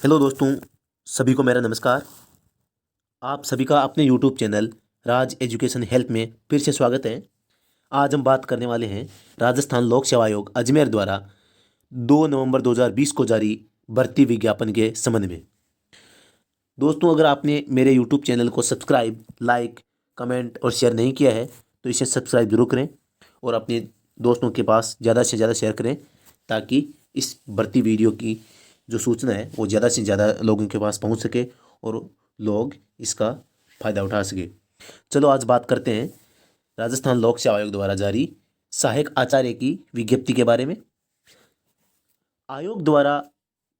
Hello दोस्तों, सभी को मेरा नमस्कार। आप सभी का अपने यूट्यूब चैनल राज एजुकेशन हेल्प में फिर से स्वागत है। आज हम बात करने वाले हैं राजस्थान लोक सेवा आयोग अजमेर द्वारा 2 नवंबर 2020 को जारी भर्ती विज्ञापन के संबंध में। दोस्तों, अगर आपने मेरे यूट्यूब चैनल को सब्सक्राइब, लाइक, कमेंट और शेयर नहीं किया है तो इसे सब्सक्राइब जरूर करें और अपने दोस्तों के पास ज़्यादा से ज़्यादा शेयर करें ताकि इस भर्ती वीडियो की जो सूचना है वो ज़्यादा से ज़्यादा लोगों के पास पहुंच सके और लोग इसका फ़ायदा उठा सके। चलो आज बात करते हैं राजस्थान लोक सेवा आयोग द्वारा जारी सहायक आचार्य की विज्ञप्ति के बारे में। आयोग द्वारा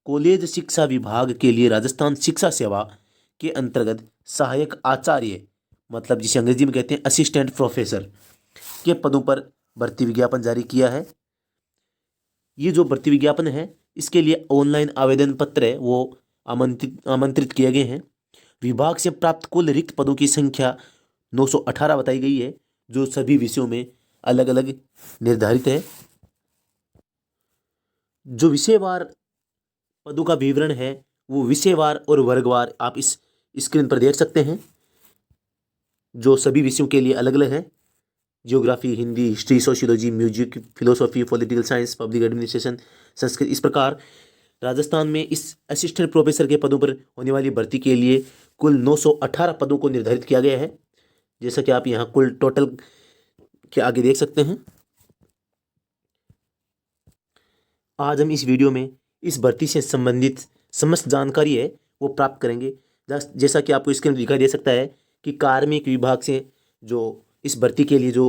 कॉलेज शिक्षा विभाग के लिए राजस्थान शिक्षा सेवा के अंतर्गत सहायक आचार्य, मतलब जिसे अंग्रेजी में कहते हैं असिस्टेंट प्रोफेसर, के पदों पर भर्ती विज्ञापन जारी किया है। ये जो भर्ती विज्ञापन है इसके लिए ऑनलाइन आवेदन पत्र है वो आमंत्रित किए गए हैं। विभाग से प्राप्त कुल रिक्त पदों की संख्या 918 बताई गई है, जो सभी विषयों में अलग अलग निर्धारित है। जो विषयवार पदों का विवरण है वो विषयवार और वर्गवार आप इस स्क्रीन पर देख सकते हैं, जो सभी विषयों के लिए अलग अलग है। Geography, Hindi, history, sociology, music, philosophy, political science, public administration, Sanskrit. इस प्रकार राजस्थान में इस असिस्टेंट प्रोफेसर के पदों पर होने वाली भर्ती के लिए कुल 918 पदों को निर्धारित किया गया है, जैसा कि आप यहाँ कुल टोटल के आगे देख सकते हैं। आज हम इस वीडियो में इस भर्ती से संबंधित समस्त जानकारी है वो प्राप्त करेंगे। जैसा कि आपको स्क्रीन पर दिखाई दे सकता है कि कार्मिक विभाग से जो इस भर्ती के लिए जो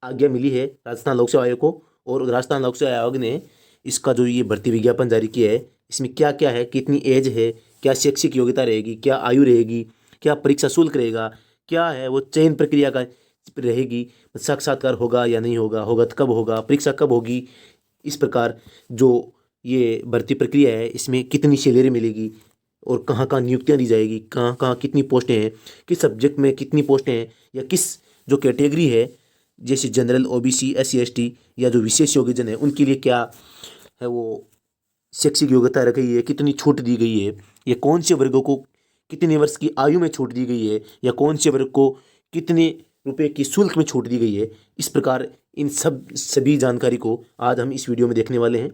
आज्ञा मिली है राजस्थान लोक सेवा आयोग को, और राजस्थान लोक सेवा आयोग ने इसका जो ये भर्ती विज्ञापन जारी किया है इसमें क्या क्या है, कितनी एज है, क्या शैक्षिक योग्यता रहेगी, क्या आयु रहेगी, क्या परीक्षा शुल्क रहेगा, क्या है वो चयन प्रक्रिया का रहेगी, साक्षात्कार होगा या नहीं होगा, होगा तो कब होगा, परीक्षा कब होगी। इस प्रकार जो ये भर्ती प्रक्रिया है इसमें कितनी सैलरी मिलेगी और कहाँ कहाँ नियुक्तियाँ दी जाएगी, कहाँ कहाँ कितनी पोस्टें हैं, किस सब्जेक्ट में कितनी पोस्टें हैं, या किस जो कैटेगरी है जैसे जनरल, ओबीसी, SC ST या जो विशेष योग्यजन है उनके लिए क्या है वो शैक्षिक योग्यता रखी है, कितनी छूट दी गई है, या कौन से वर्गों को कितने वर्ष की आयु में छूट दी गई है, या कौन से वर्ग को कितने रुपए की शुल्क में छूट दी गई है। इस प्रकार इन सभी जानकारी को आज हम इस वीडियो में देखने वाले हैं।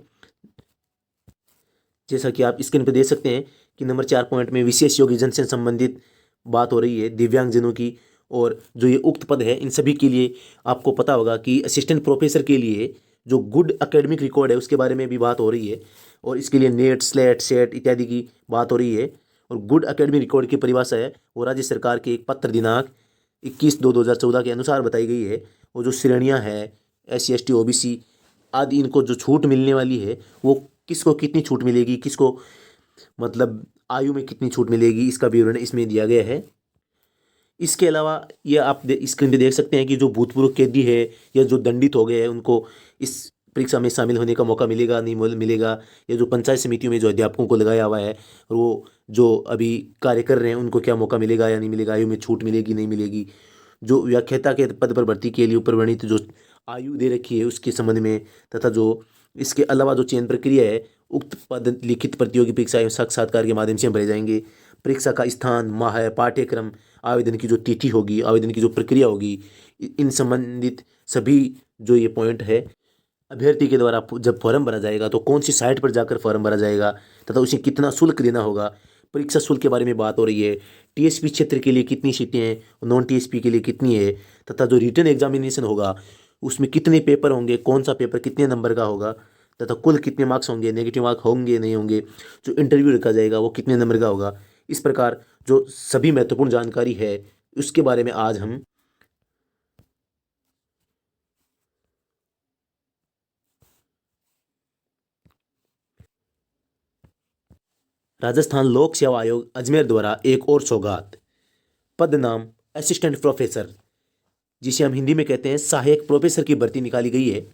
जैसा कि आप स्क्रीन पर देख सकते हैं कि नंबर 4 पॉइंट में विशेष योग्यजन से संबंधित बात हो रही है, दिव्यांगजनों की। और जो ये उक्त पद है इन सभी के लिए आपको पता होगा कि असिस्टेंट प्रोफेसर के लिए जो गुड एकेडमिक रिकॉर्ड है उसके बारे में भी बात हो रही है, और इसके लिए नेट, स्लेट, सेट इत्यादि की बात हो रही है। और गुड एकेडमिक रिकॉर्ड की परिभाषा है वो राज्य सरकार के एक पत्र दिनांक 21/2/2014 के अनुसार बताई गई है। और जो श्रेणियाँ हैं SC ST OBC आदि, इनको जो छूट मिलने वाली है वो किसको कितनी छूट मिलेगी, किसको मतलब आयु में कितनी छूट मिलेगी, इसका विवरण इसमें दिया गया है। इसके अलावा ये आप स्क्रीन पे देख सकते हैं कि जो भूतपूर्व कैदी है या जो दंडित हो गए हैं उनको इस परीक्षा में शामिल होने का मौका मिलेगा नहीं मिलेगा, या जो पंचायत समितियों में जो अध्यापकों को लगाया हुआ है और वो जो अभी कार्य कर रहे हैं उनको क्या मौका मिलेगा या नहीं मिलेगा, आयु में छूट मिलेगी नहीं मिलेगी। जो व्याख्याता के पद पर भर्ती के लिए ऊपर वर्णित जो आयु दे रखी है उसके संबंध में, तथा जो इसके अलावा जो चयन प्रक्रिया है उक्त पद लिखित प्रतियोगी परीक्षा एवं साक्षात्कार के माध्यम से भरे जाएंगे। परीक्षा का स्थान, माह, पाठ्यक्रम, आवेदन की जो तिथि होगी, आवेदन की जो प्रक्रिया होगी, इन संबंधित सभी जो ये पॉइंट है, अभ्यर्थी के द्वारा जब फॉर्म भरा जाएगा तो कौन सी साइट पर जाकर फॉर्म भरा जाएगा तथा उसे कितना शुल्क देना होगा, परीक्षा शुल्क के बारे में बात हो रही है। TSP क्षेत्र के लिए कितनी सीटें हैं, नॉन TSP के लिए कितनी है, तथा जो रिटन एग्जामिनेशन होगा उसमें कितने पेपर होंगे, कौन सा पेपर कितने नंबर का होगा, तथा कुल कितने मार्क्स होंगे, नेगेटिव मार्क होंगे नहीं होंगे, जो इंटरव्यू रखा जाएगा वो कितने नंबर का होगा। इस प्रकार जो सभी महत्वपूर्ण जानकारी है उसके बारे में आज हम राजस्थान लोक सेवा आयोग अजमेर द्वारा एक और सौगात, पद नाम असिस्टेंट प्रोफेसर, जिसे हम हिंदी में कहते हैं सहायक प्रोफेसर की भर्ती निकाली गई है।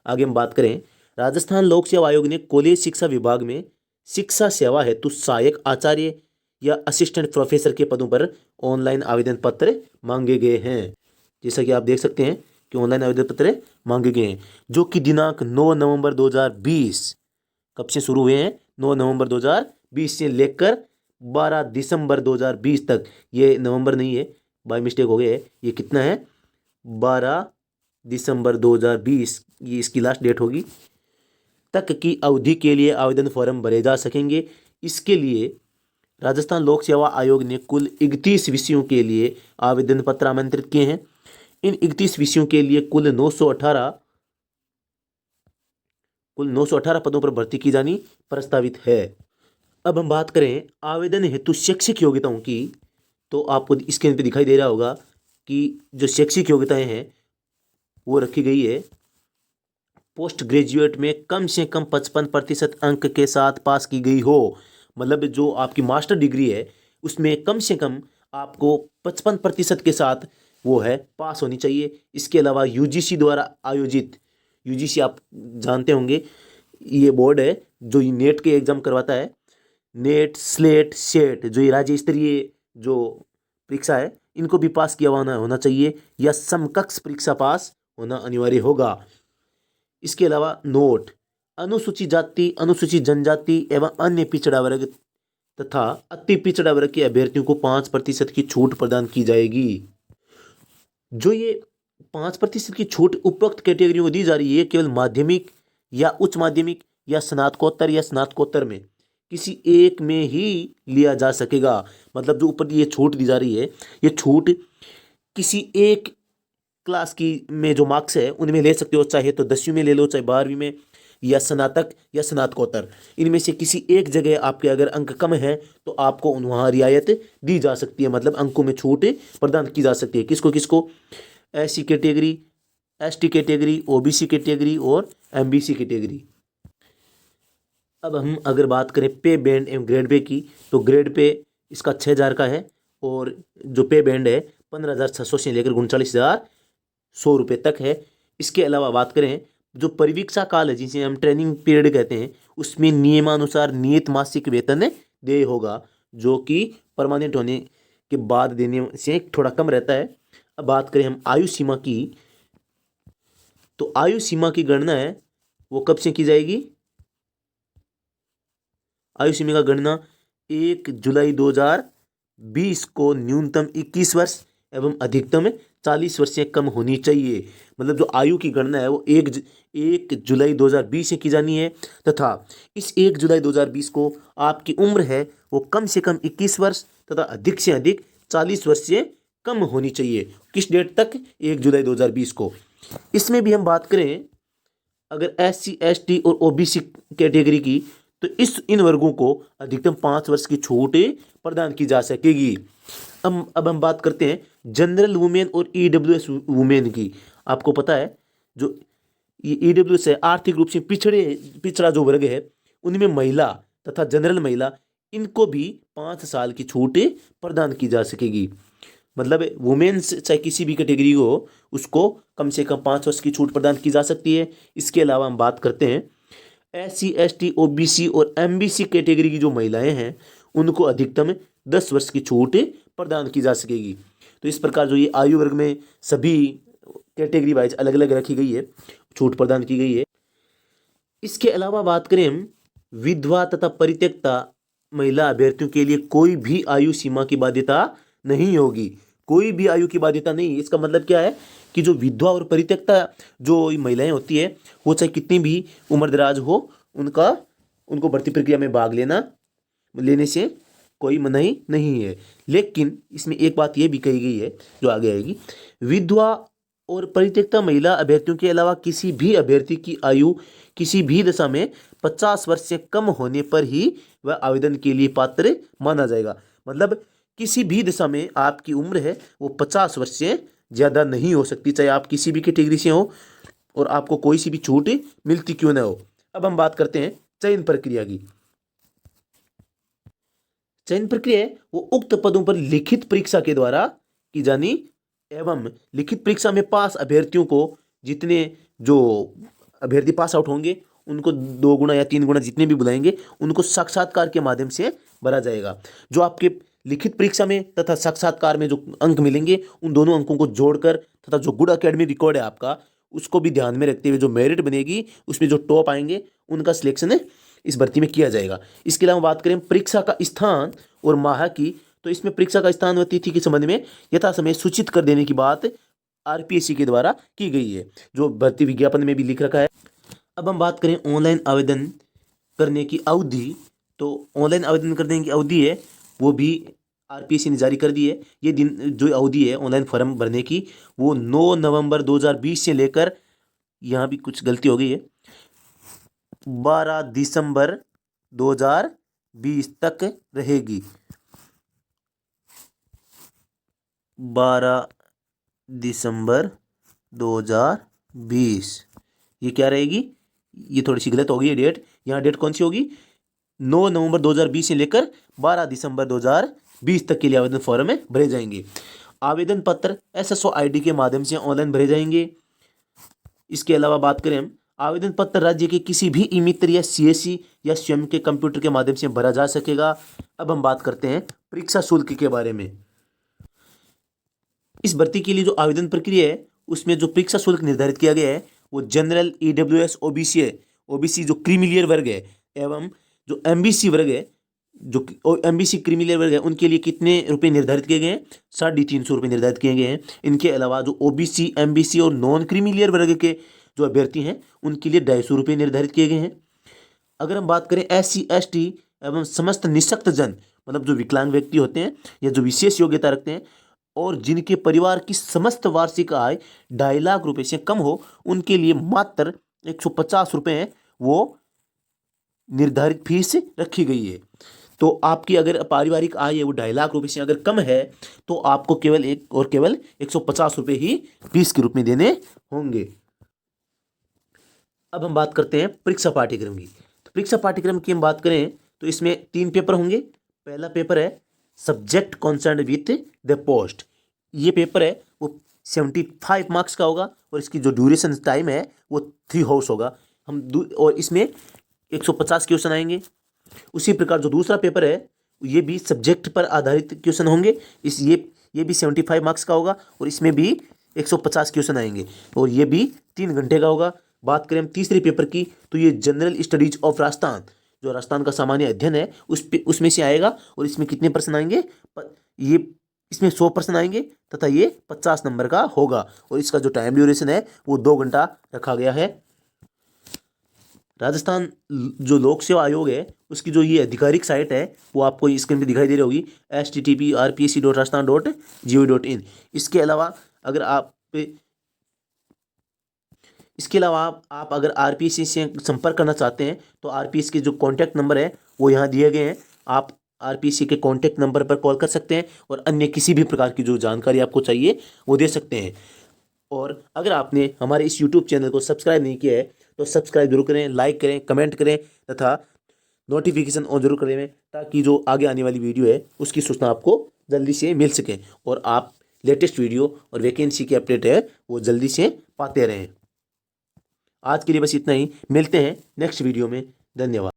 आगे हम बात करें, राजस्थान लोक सेवा आयोग ने कॉलेज शिक्षा विभाग में शिक्षा सेवा हेतु सहायक आचार्य या असिस्टेंट प्रोफेसर के पदों पर ऑनलाइन आवेदन पत्र मांगे गए हैं। जैसा कि आप देख सकते हैं कि ऑनलाइन आवेदन पत्र मांगे गए हैं, जो कि दिनांक 9 नवंबर 2020 कब से शुरू हुए हैं, 9 नवंबर 2020 से लेकर 12 दिसंबर 2020 तक, ये नवंबर नहीं है, बाय मिस्टेक हो गया है, ये कितना है, 12 दिसंबर 2020 ये इसकी लास्ट डेट होगी, तक की अवधि के लिए आवेदन फॉर्म भरे जा सकेंगे। इसके लिए राजस्थान लोक सेवा आयोग ने कुल 31 विषयों के लिए आवेदन पत्र आमंत्रित किए हैं। इन 31 विषयों के लिए कुल 918 पदों पर भर्ती की जानी प्रस्तावित है। अब हम बात करें आवेदन हेतु शैक्षिक योग्यताओं की, तो आपको स्क्रीन पे दिखाई दे रहा होगा कि जो शैक्षिक योग्यताएं हैं वो रखी गई है। पोस्ट ग्रेजुएट में कम से कम 55% अंक के साथ पास की गई हो, मतलब जो आपकी मास्टर डिग्री है उसमें कम से कम आपको 55% के साथ वो है पास होनी चाहिए। इसके अलावा यूजीसी द्वारा आयोजित, यूजीसी आप जानते होंगे ये बोर्ड है जो नेट के एग्जाम करवाता है, नेट स्लेट सेट जो ये राज्य स्तरीय जो परीक्षा है इनको भी पास किया होना चाहिए या समकक्ष परीक्षा पास होना अनिवार्य होगा। इसके अलावा नोट, अनुसूचित जाति, अनुसूचित जनजाति एवं अन्य पिछड़ा वर्ग तथा अति पिछड़ा वर्ग के अभ्यर्थियों को 5% की छूट प्रदान की जाएगी। जो ये 5% की छूट उपरोक्त कैटेगरियों को दी जा रही है केवल माध्यमिक या उच्च माध्यमिक या स्नातकोत्तर में किसी एक में ही लिया जा सकेगा। मतलब जो ऊपर ये छूट दी जा रही है ये छूट किसी एक क्लास की में जो मार्क्स है उनमें ले सकते हो, चाहे तो 10वीं में ले लो, चाहे 12वीं में, या स्नातक या स्नातकोत्तर, इनमें से किसी एक जगह आपके अगर अंक कम है तो आपको वहाँ रियायत दी जा सकती है, मतलब अंकों में छूट प्रदान की जा सकती है। किसको किसको, SC category, ST category, OBC category और एमबीसी कैटेगरी। अब हम अगर बात करें पे बैंड एवं ग्रेड पे की, तो ग्रेड पे इसका 6000 का है और जो पे बैंड है 15,600 से लेकर 39,100 रुपये तक है। इसके अलावा बात करें जो परिवीक्षा काल है जिसे हम ट्रेनिंग पीरियड कहते हैं, उसमें नियमानुसार नियत मासिक वेतन देय होगा जो कि परमानेंट होने के बाद देने से थोड़ा कम रहता है। अब बात करें हम आयु सीमा की, तो आयु सीमा की गणना है वो कब से की जाएगी, आयु सीमा का गणना 1 जुलाई 2020 को न्यूनतम 21 वर्ष एवं अधिकतम 40 वर्ष से कम होनी चाहिए। मतलब जो आयु की गणना है वो 1 जुलाई 2020 से की जानी है तथा इस 1 जुलाई 2020 को आपकी उम्र है वो कम से कम 21 वर्ष तथा अधिक से अधिक 40 वर्ष से कम होनी चाहिए। किस डेट तक, 1 जुलाई 2020 को। इसमें भी हम बात करें अगर एससी एसटी और ओबीसी कैटेगरी की, तो इन वर्गों को अधिकतम 5 वर्ष की छूट प्रदान की जा सकेगी। अब हम बात करते हैं जनरल वुमेन और ईडब्ल्यूएस वुमेन की। आपको पता है जो ये ईडब्ल्यूएस है आर्थिक रूप से पिछड़ा जो वर्ग है उनमें महिला तथा जनरल महिला इनको भी 5 साल की छूट प्रदान की जा सकेगी। मतलब वुमेन्स चाहे किसी भी कैटेगरी हो उसको कम से कम 5 वर्ष की छूट प्रदान की जा सकती है। इसके अलावा हम बात करते हैं एससी एसटी ओबीसी और एमबीसी कैटेगरी की जो महिलाएं हैं उनको अधिकतम 10 वर्ष की छूट प्रदान की जा सकेगी। तो इस प्रकार जो ये आयु वर्ग में सभी कैटेगरी वाइज अलग अलग रखी गई है, छूट प्रदान की गई है। इसके अलावा बात करें हम विधवा तथा परित्यक्ता महिला अभ्यर्थियों के लिए कोई भी आयु सीमा की बाध्यता नहीं होगी, कोई भी आयु की बाध्यता नहीं। इसका मतलब क्या है कि जो विधवा और परित्यक्ता जो महिलाएं होती है वो चाहे कितनी भी उम्रदराज हो उनको भर्ती प्रक्रिया में भाग लेने से कोई मनाही नहीं है। लेकिन इसमें एक बात ये भी कही गई है जो आगे आएगी, विधवा और परित्यक्ता महिला अभ्यर्थियों के अलावा किसी भी अभ्यर्थी की आयु किसी भी दशा में 50 वर्ष से कम होने पर ही वह आवेदन के लिए पात्र माना जाएगा। मतलब किसी भी दशा में आपकी उम्र है वो 50 वर्ष से ज़्यादा नहीं हो सकती, चाहे आप किसी भी कैटेगरी से हो और आपको कोई सी भी छूट मिलती क्यों ना हो। अब हम बात करते हैं चयन प्रक्रिया की। चयन प्रक्रिया है वो उक्त पदों पर लिखित परीक्षा के द्वारा की जानी एवं लिखित परीक्षा में पास अभ्यर्थियों को जितने जो अभ्यर्थी पास आउट होंगे उनको 2 गुना या 3 गुना जितने भी बुलाएंगे उनको साक्षात्कार के माध्यम से भरा जाएगा। जो आपके लिखित परीक्षा में तथा साक्षात्कार में जो अंक मिलेंगे उन दोनों अंकों को जोड़कर तथा जो गुड एकेडमी रिकॉर्ड है आपका उसको भी ध्यान में रखते हुए जो मेरिट बनेगी उसमें जो टॉप आएंगे उनका सिलेक्शन इस भर्ती में किया जाएगा। इसके अलावा बात करें परीक्षा का स्थान और माह की, तो इसमें परीक्षा का स्थान व तिथि के संबंध में यथा समय सूचित कर देने की बात आरपीएससी के द्वारा की गई है, जो भर्ती विज्ञापन में भी लिख रखा है। अब हम बात करें ऑनलाइन आवेदन करने की अवधि, तो ऑनलाइन आवेदन करने की अवधि है वो भी आरपीएससी ने जारी कर दी है। ये दिन जो अवधि है ऑनलाइन फॉर्म भरने की वो 9 नवंबर 2020 से लेकर, यहाँ भी कुछ गलती हो गई है, 12 दिसंबर 2020 तक रहेगी। 12 दिसंबर 2020 ये क्या रहेगी, ये थोड़ी सी गलत हो गई है डेट। यहाँ डेट कौन सी होगी, 9 नवंबर 2020 से लेकर 12 दिसंबर 2020 तक के लिए आवेदन फॉर्म में भरे जाएंगे। आवेदन पत्र एसएसओ आईडी के माध्यम से ऑनलाइन भरे जाएंगे। इसके अलावा बात करें हम, आवेदन पत्र राज्य के किसी भी ई मित्र या सीएससी या स्वयं के कंप्यूटर के माध्यम से भरा जा सकेगा। अब हम बात करते हैं परीक्षा शुल्क के बारे में। इस भर्ती के लिए जो आवेदन प्रक्रिया है उसमें जो परीक्षा शुल्क निर्धारित किया गया है वो जनरल, ईडब्ल्यूएस, ओबीसी है। ओबीसी जो क्रीमिलियर वर्ग है एवं जो एमबीसी वर्ग है, जो एमबीसी क्रीमिलियर वर्ग है, उनके लिए कितने रुपए निर्धारित किए गए हैं, 350 रुपये निर्धारित किए गए हैं। इनके अलावा जो ओबीसी, एमबीसी और नॉन क्रीमिलियर वर्ग के जो अभ्यर्थी हैं उनके लिए 250 रुपये निर्धारित किए गए हैं। अगर हम बात करें एससी, एसटी एवं समस्त निःशक्त जन, मतलब जो विकलांग व्यक्ति होते हैं या जो विशेष योग्यता रखते हैं और जिनके परिवार की समस्त वार्षिक आय 2.5 लाख रुपए से कम हो, उनके लिए मात्र 150 रुपये है वो निर्धारित फीस रखी गई है। तो आपकी अगर पारिवारिक आय है वो 2.5 लाख रुपए से अगर कम है तो आपको केवल 150 रुपये ही फीस के रूप में देने होंगे। अब हम बात करते हैं परीक्षा पाठ्यक्रम की। तो परीक्षा पाठ्यक्रम की हम बात करें तो इसमें 3 पेपर होंगे। पहला पेपर है subject concern with the post. ये पेपर है वो 75 मार्क्स का होगा और इसकी जो ड्यूरेशन टाइम है वो 3 आवर्स होगा। और इसमें 150 क्वेश्चन आएंगे। उसी प्रकार जो दूसरा पेपर है ये भी सब्जेक्ट पर आधारित क्वेश्चन होंगे। ये भी 75 मार्क्स का होगा और इसमें भी 150 क्वेश्चन आएंगे और ये भी 3 घंटे का होगा। बात करें हम तीसरे पेपर की तो ये जनरल स्टडीज ऑफ राजस्थान, जो राजस्थान का सामान्य अध्ययन है उसमें से आएगा और इसमें कितने प्रश्न आएंगे, ये इसमें 100 प्रश्न आएंगे तथा ये 50 नंबर का होगा और इसका जो टाइम ड्यूरेशन है वो 2 घंटा रखा गया है। राजस्थान जो लोक सेवा आयोग है उसकी जो ये आधिकारिक साइट है वो आपको स्क्रीन पे दिखाई दे रही होगी, http://rpsc.rajasthan.gov.in। इसके अलावा आप अगर आरपीएससी से संपर्क करना चाहते हैं तो आरपीएससी के जो कॉन्टैक्ट नंबर है वो यहाँ दिए गए हैं। आप आरपीएससी के कॉन्टैक्ट नंबर पर कॉल कर सकते हैं और अन्य किसी भी प्रकार की जो जानकारी आपको चाहिए वो दे सकते हैं। और अगर आपने हमारे इस यूट्यूब चैनल को सब्सक्राइब नहीं किया है तो सब्सक्राइब जरूर करें, लाइक करें, कमेंट करें तथा नोटिफिकेशन ऑन जरूर करें ताकि जो आगे आने वाली वीडियो है उसकी सूचना आपको जल्दी से मिल सके और आप लेटेस्ट वीडियो और वैकेंसी की अपडेट है वो जल्दी से पाते रहें। आज के लिए बस इतना ही, मिलते हैं नेक्स्ट वीडियो में। धन्यवाद।